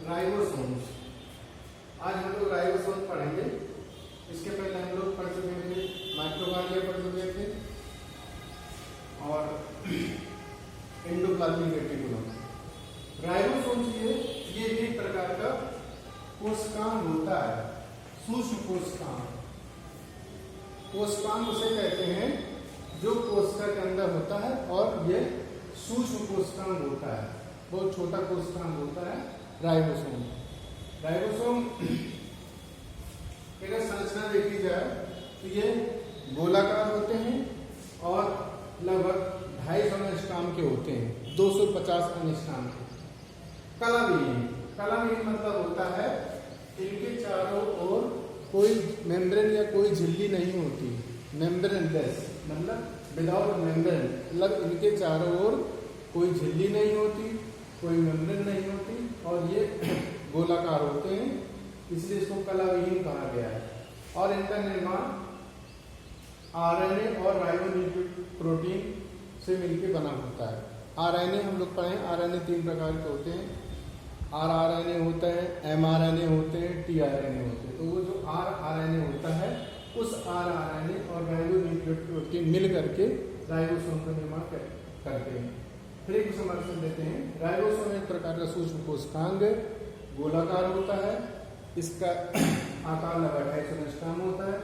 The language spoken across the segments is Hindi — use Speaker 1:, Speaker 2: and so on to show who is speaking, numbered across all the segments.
Speaker 1: राइबोसोम्स। आज हम लोग राइबोसोम पढ़ेंगे। इसके पहले हम लोग पढ़ चुके थे, माइटोकॉन्ड्रिया पढ़ चुके थे और एंडोप्लाज्मिक रेटिकुलम। राइबोसोम्स ये एक प्रकार का कोशिकांग होता है, सूक्ष्म कोशिकांग। कोशिकांग उसे कहते हैं जो कोशिका के अंदर होता है और ये सूक्ष्म कोशिकांग होता है, बहुत छोटा कोशिकांग होता है राइबोसोम। राइबोसोम अगर संरचना देखी जाए तो ये गोलाकार होते हैं और लगभग 250 एंगस्ट्रॉम के होते हैं, 250 एंगस्ट्रॉम के। कलाविहीन मतलब होता है इनके चारों ओर कोई मेम्ब्रेन या कोई झिल्ली नहीं होती। मेम्ब्रेनलेस मतलब विदाउट मेम्ब्रेन, मतलब इनके चारों ओर कोई झिल्ली नहीं होती, कोई मेम्ब्रेन नहीं होती और ये गोलाकार होते हैं, इसलिए इसको कलाविहीन कहा गया है। और इनका निर्माण आरएनए और राइबोन्यूक्लिक प्रोटीन से मिलकर बना होता है। आरएनए हम लोग पढ़े, आरएनए 3 प्रकार के होते हैं। आरआरएनए होता है, एमआरएनए होते हैं, टीआरएनए होते हैं। तो वो जो आरआरएनए होता है उस आरआरएनए और राइबोन्यूक्लिक प्रोटीन मिल करके राइबोसोम का निर्माण करते हैं। फिर एक समझ लेते हैं। राइबोसोम एक प्रकार का सूक्ष्म कोशिकांग है, गोलाकार होता है, इसका आकार लगभग 250 एंगस्ट्रॉम होता है,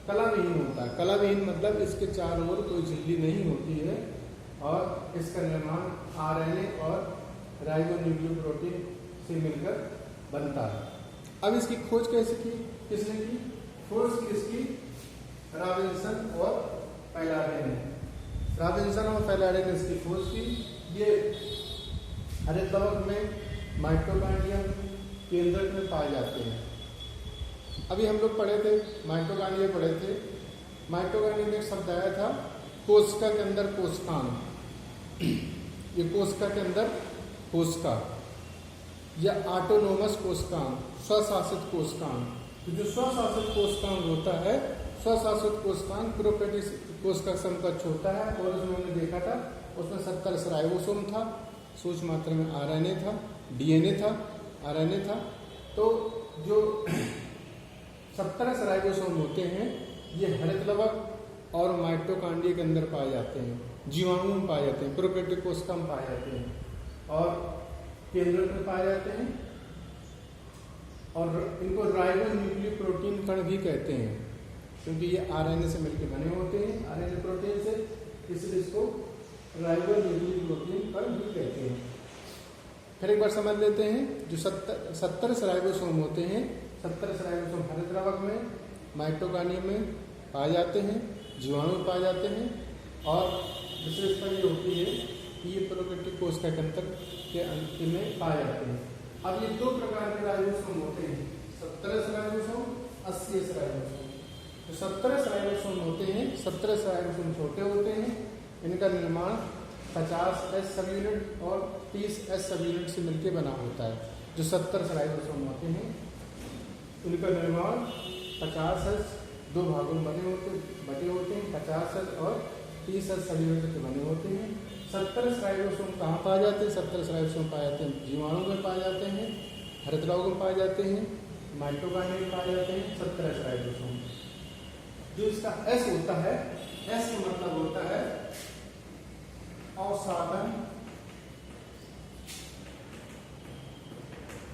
Speaker 1: कलाविहीन होता है। कलाविहीन मतलब इसके चारों ओर कोई झिल्ली नहीं होती है और इसका निर्माण आरएनए और राइबोन्यूक्लिक प्रोटीन से मिलकर बनता है। अब इसकी खोज कैसे की, किसने की? खोज की इसकी रॉबिन्सन और पैलाडे ने। रॉबिन्सन और पैलाडे ने इसकी खोज की। ये हरित कवक में माइटोकॉन्ड्रिया केंद्रक में पाए जाते हैं। अभी हम लोग पढ़े थे, माइटोकॉन्ड्रिया पढ़े थे। माइटोकॉन्ड्रिया में एक शब्द आया था कोशिका के अंदर कोशिकांग। ये कोशिका के अंदर कोशिका या ऑटोनोमस कोशिकांग, स्वशासित कोशिकांग। तो जो स्वशासित कोशिकांग होता है, स्वशासित कोशिकांग प्रोकैरियोटिक कोशिका समकक्ष होता है और उसमें हमने देखा था उसमें 70 राइबोसोम था, सूक्ष्म मात्रा में आरएनए था, डीएनए था, आरएनए था। तो जो 70 राइबोसोम होते हैं ये हरित कवक और माइटोकॉन्ड्रिया के अंदर पाए जाते हैं, जीवाणु में पाए जाते हैं, प्रोकैरियोटिक कोशिका में पाए जाते हैं और केंद्र में पाए जाते हैं। और इनको राइबोन्यूक्लिक प्रोटीन कण भी कहते हैं क्योंकि ये आरएनए से मिलकर बने होते हैं, आरएनए प्रोटीन से, इसलिए इसको राइबोन्यूक्लिक प्रोटीन कण भी कहते हैं। फिर एक बार समझ लेते हैं। जो 70 राइबोसोम होते हैं, 70 राइबोसोम हरित कवक में, माइटोकॉन्ड्रिया में पाए जाते हैं, जीवाणु में पाए जाते हैं और विशेषता ये होती है कि ये प्रोकैरियोटिक कोशिका के अंतर के अंत में पाए जाते हैं। अब ये 2 प्रकार के राइबोसोम होते हैं, 70 राइबोसोम, 80 राइबोसोम। तो 70 राइबोसोम होते हैं, 70 राइबोसोम छोटे होते हैं, इनका निर्माण 50 एस सब यूनिट और 30 एस सब यूनिट से मिलकर बना होता है। जो 70 राइबोसोम होते हैं उनका निर्माण 50 एस 2 भागों में बटे होते हैं, 50 एस और 30 एस सब यूनिट के बने होते हैं। 70 राइबोसोम कहाँ पाए जाते हैं? 70 राइबोसोम पाए जाते हैं जीवाणु में पाए जाते हैं, हरित कवक में पाए जाते हैं, माइटोकॉन्ड्रिया में पाए जाते हैं 70 राइबोसोम। जो इसका एस होता है, एस का मतलब होता है अवसादन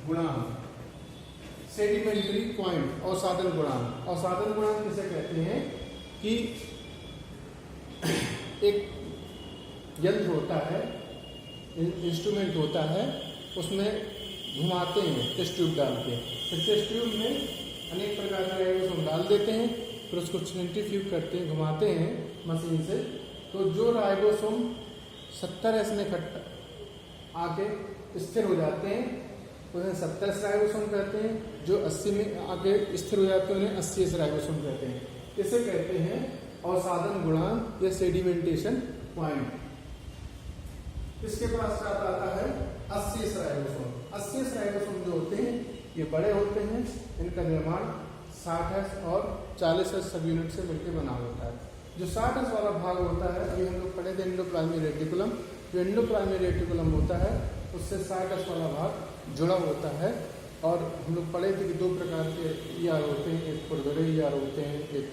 Speaker 1: गुणांक, सेडिमेंट्री पॉइंट, अवसादन गुणांक। अवसादन गुणांक किसे कहते हैं कि एक यंत्र होता है, इंस्ट्रूमेंट होता है, उसमें घुमाते हैं टेस्ट ट्यूब डाल के। फिर टेस्ट ट्यूब में अनेक प्रकार के राइबोसोम डाल देते हैं, फिर उसको सेंट्रीफ्यूज करते हैं, घुमाते हैं मशीन से। तो जो राइबोसोम 70 में आके स्थिर हो जाते हैं उन्हें 70 राइबोसोम कहते हैं। जो 80 में आके स्थिर हो जाते हैं उन्हें 80 राइबोसोम कहते हैं। इसे कहते हैं अवसादन गुणांक या सेडिमेंटेशन पॉइंट। इसके पश्चात आता है 80 राइबोसोम। 80 राइबोसोम जो होते हैं ये बड़े होते हैं, इनका निर्माण 60 और 40 सब यूनिट से मिलकर बना होता है। जो 60S वाला भाग होता है, अभी हम लोग पढ़े थे एंडोप्लाज्मिक रेटिकुलम, जो एंडोप्लाज्मिक रेटिकुलम होता है उससे 60S वाला भाग जुड़ा होता है। और हम लोग पढ़े थे कि दो प्रकार के ईआर होते हैं, एक खुरदुरे ईआर होते हैं, एक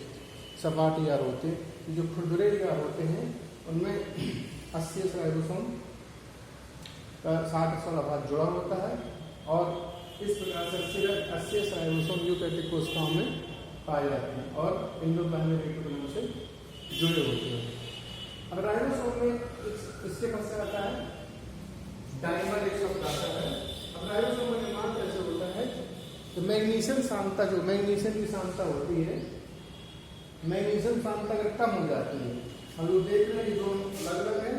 Speaker 1: सपाट ईआर होते हैं। जो खुरदुरे ईआर होते हैं उनमें 80S राइबोसोम का 60S वाला भाग जुड़ा होता है और इस प्रकार से 80S राइबोसोम यूकैरियोटिक कोशिकाओं में पाए जाते हैं और एंडोप्लाज्मिक रेटिकुलम से जुड़े होते हैं। अब राइबोसोम में इसके पास से आता है डाइमर, एक शब्द आता है। अब राइबोसोम का निर्माण कैसे होता है? तो मैग्नीशियम सांद्रता, जो मैग्नीशियम की सांद्रता होती है, मैग्नीशियम सांद्रता अगर कम हो जाती है, हम लोग देख रहे हैं कि दोनों अलग अलग है,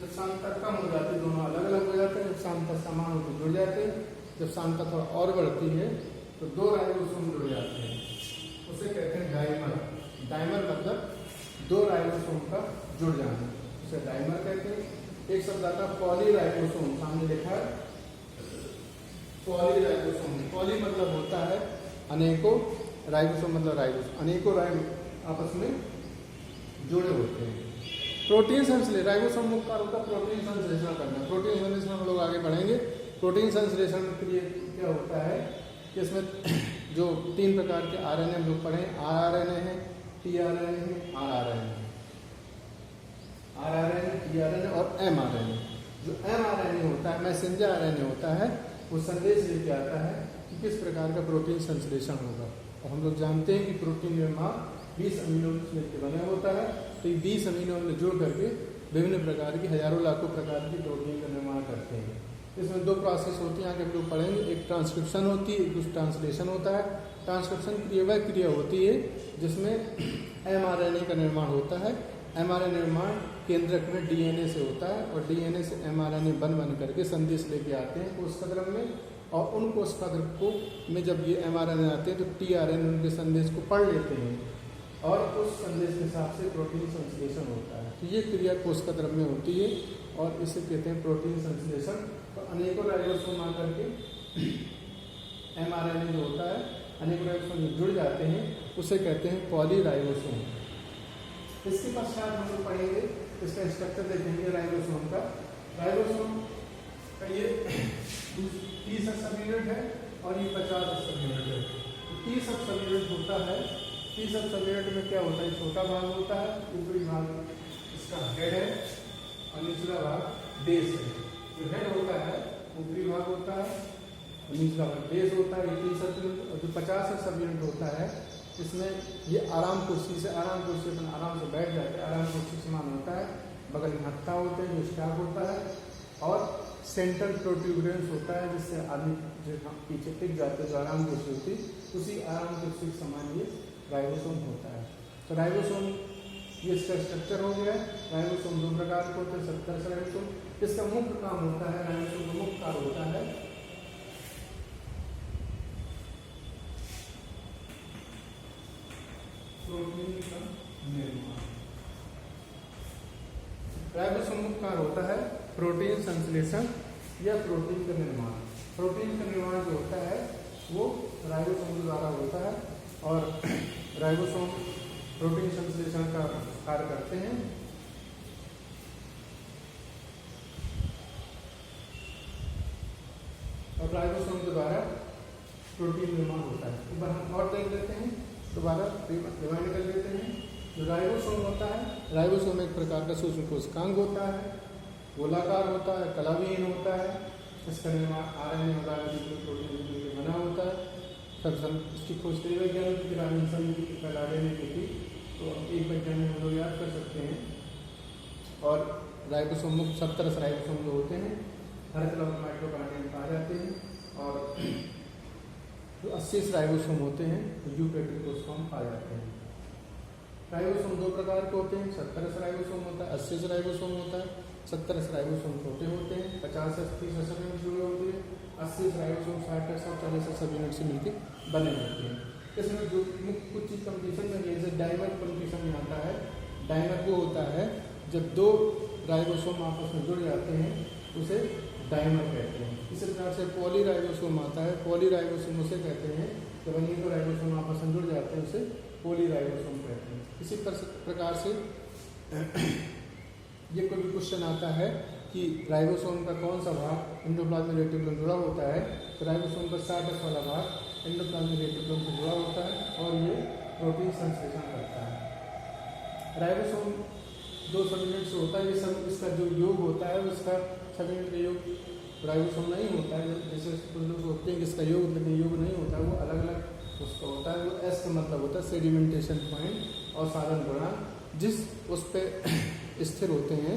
Speaker 1: जब सांद्रता कम हो जाती है दोनों अलग अलग हो जाते हैं, जब सांद्रता समान होकर जुड़ जाते हैं, जब सांद्रता थोड़ा और बढ़ती है तो दो राइबोसोम जुड़ जाते हैं, उसे कहते हैं डाइमर। डाइमर मतलब दो राइबोसोम का जुड़ जाना, उसे डाइमर कहते हैं। एक शब्द आता है पॉलीराइबोसोम, सामने लिखा है पॉलीराइबोसोम। पॉली मतलब होता है अनेकों, राइबोसोम मतलब राइबोसोम, अनेकों आपस में जुड़े होते हैं। प्रोटीन संश्लेषण, राइबोसोम मुख्य कार्य होता है प्रोटीन संश्लेषण करना। प्रोटीन संश्लेषण हम लोग आगे बढ़ेंगे। प्रोटीन संश्लेषण के लिए क्या होता है कि इसमें जो 3 प्रकार के आरएनए हम लोग पढ़े, आरआरएनए है, टीआरएनए है, आरआरएनए है। आरआरएनए, टीआरएनए और एमआरएनए। जो एमआरएनए होता है, मैसेंजर आरएनए होता है, वो संदेश लेके आता है कि किस प्रकार का प्रोटीन संश्लेषण होगा। और हम लोग जानते हैं कि प्रोटीन निर्माण 20 अमीनो एसिड के बना होता है, तो ये 20 अमीनो एसिड जुड़ करके विभिन्न प्रकार की हजारों लाखों प्रकार की प्रोटीन का निर्माण करते हैं। इसमें 2 प्रोसेस होती हैं, आगे हम लोग पढ़ेंगे। एक ट्रांसक्रिप्शन होती है, एक ट्रांसलेशन होता है। ट्रांसक्रिप्शन क्रिया वह क्रिया होती है जिसमें एमआरएनए का निर्माण होता है। एमआरएनए निर्माण केंद्रक में डीएनए से होता है और डीएनए से एमआरएनए बन करके संदेश लेके आते हैं कोशिका में, और उन कोशिका को में जब ये एमआरएनए आते हैं तो टीआरएनए उनके संदेश को पढ़ लेते हैं और उस संदेश के हिसाब से प्रोटीन संश्लेषण होता है। तो ये क्रिया कोशिका द्रव्य में होती है और इसे कहते हैं प्रोटीन संश्लेषण। तो अनेकों राइबोसोम आकर के एमआरएनए जो होता है, अनेकों राइबोसोम जुड़ जाते हैं, उसे कहते हैं पॉलीराइबोसोम। इसके पश्चात हम लोग पढ़ेंगे, इसका स्ट्रक्चर देखेंगे राइबोसोम का। राइबोसोम का ये 30 सब यूनिट है और ये 50 सब यूनिट है। 30 सब यूनिट होता है। 30 सब यूनिट में क्या होता है? छोटा भाग होता है, ऊपरी भाग इसका हेड है और निचला भाग बेस है। जो हेड होता है ऊपरी भाग होता है और निचला भाग बेस होता है। 30 सब यूनिट। और जो 50 सब यूनिट होता है, इसमें ये आराम कुर्सी पर आराम से बैठ जाते हैं, आराम कुर्सी समान होता है। बगल में हत्था होते हैं जो स्टाफ होता है और सेंट्रल प्रोट्यूबरेंस होता है जिससे आदमी जो पीछे टिक जाते हैं, जो आराम कुर्सी होती है, उसी आराम कुर्सी के समान ये राइबोसोम होता है। तो राइबोसोम ये इसका स्ट्रक्चर हो गया। राइबोसोम 2 प्रकार के होते हैं, 70 राइबोसोम। इसका मुख्य काम होता है, राइबोसोम का मुख्य कार्य होता है प्रोटीन का निर्माण। राइबोसोम मुख्य कार्य होता है प्रोटीन संश्लेषण या प्रोटीन का निर्माण। प्रोटीन का निर्माण जो होता है वो राइबोसोम के द्वारा होता है और राइबोसोम प्रोटीन संश्लेषण का कार्य करते हैं। और राइबोसोम के द्वारा प्रोटीन निर्माण होता है। एक बार हम और देख लेते हैं, दोबारा रिमाइंड कर लेते हैं। जो राइबोसोम होता है, राइबोसोम एक प्रकार का सूक्ष्म कोशिकांग होता है, गोलाकार होता है, कलाविहीन होता है। इसका निर्माण आरएनए प्रोटीन से बना होता है। इसकी खोज कई वैज्ञानिक ने की थी, तो एक वैज्ञानिक हम लोग याद कर सकते हैं। और राइबोसोम मुख्य 70 राइबोसोम जो होते हैं हर तरह माइटोकॉन्ड्रिया में पाए जाते हैं और जो 80 राइबोसोम होते हैं यूकैरियोटिक कोशिकाओं में पाए जाते हैं। राइबोसोम 2 प्रकार के होते हैं, 70 राइबोसोम होता है, 80 राइबोसोम होता है। 70 राइबोसोम छोटे होते हैं, 50 से 30 सब यूनिट जुड़े होते हैं। 80 राइबोसोम 60 और 40 सब यूनिट से मिलकर बने होते हैं। इसमें जो कुछ चीज कंपटीशन में जैसे डाइमर कंपटीशन में आता है। डाइमर वो होता है जब 2 राइबोसोम आपस में जुड़ जाते हैं, उसे डाइमर कहते हैं। इसी प्रकार से पॉलीराइबोसोम आता है। पॉलीराइबोसोम उसे कहते हैं जब अनेकों राइबोसोम आपस में जुड़ जाते हैं, उसे पॉलीराइबोसोम कहते हैं। इसी प्रकार से ये कोई भी क्वेश्चन आता है कि राइबोसोम का कौन सा भाग एंडोप्लाज्मिक रेटिकुलम से जुड़ा होता है, तो राइबोसोम का 60S वाला भाग एंडोप्लाज्मिक रेटिकुलम से जुड़ा होता है और ये प्रोटीन संश्लेषण करता है। राइबोसोम 2 सब यूनिट से होता है, ये सब इसका जो योग होता है उसका सब यूनिट का योग राइबोसोम नहीं होता है, जैसे कुछ लोग सोचते हैं कि इसका योग, लेकिन योग नहीं होता है, वो अलग अलग उसका होता है। वो एस का मतलब होता है सेडिमेंटेशन पॉइंट और साधन गुणांक, जिस उस पर स्थिर होते हैं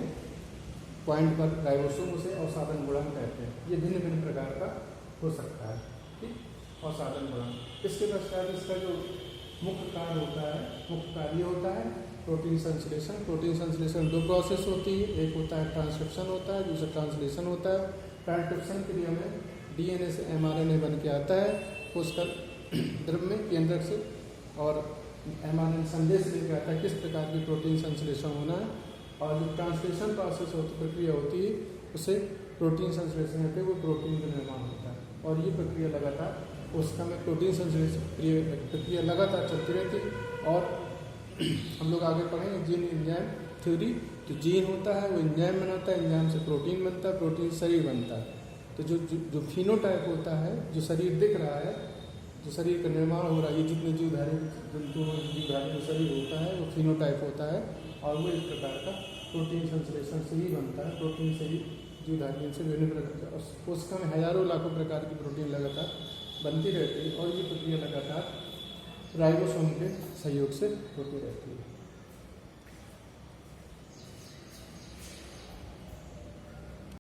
Speaker 1: पॉइंट पर राइबोसोम, उसे अवसादन गुणांक कहते हैं। ये भिन्न भिन्न प्रकार का हो सकता है, ठीक, अवसादन गुणांक। इसके पश्चात इसका जो मुख्य कार्य होता है, मुख्य कार्य होता है प्रोटीन संश्लेषण। प्रोटीन संश्लेषण 2 प्रोसेस होती है, एक होता है ट्रांसक्रिप्शन होता है, दूसरा ट्रांसलेशन होता है। ट्रांसक्रिप्शन क्रिया में DNA से mRNA बन के आता है कोशिका द्रव्य में केंद्रक से, और mRNA संदेश लेकर आता है किस प्रकार की प्रोटीन संश्लेषण होना है। और जो ट्रांसलेशन प्रोसेस होती प्रक्रिया होती है, उसे प्रोटीन संश्लेषण होते वो प्रोटीन का निर्माण होता है। और ये प्रक्रिया लगातार उसका में प्रोटीन संश्लेषण प्रक्रिया लगातार चलती रहती है। और हम लोग आगे पढ़ेंगे जीन एंजाइम थ्योरी। तो जीन होता है वो एंजाइम बनाता है, एंजाइम से प्रोटीन बनता है, प्रोटीन शरीर बनता है। तो जो फिनोटाइप होता है, जो शरीर दिख रहा है, जो शरीर का निर्माण हो रहा है, ये जितने जीवधारी जंतुओं जीवधारी जो शरीर होता है वो फिनोटाइप होता है, और वो एक प्रकार का प्रोटीन संश्लेषण से ही बनता है। प्रोटीन से ही जीवधारियों से विभिन्न प्रकार का कोशिका में हजारों लाखों प्रकार की प्रोटीन लगातार बनती रहती है, और ये प्रक्रिया लगातार राइबोसोम के सहयोग से होती रहती है।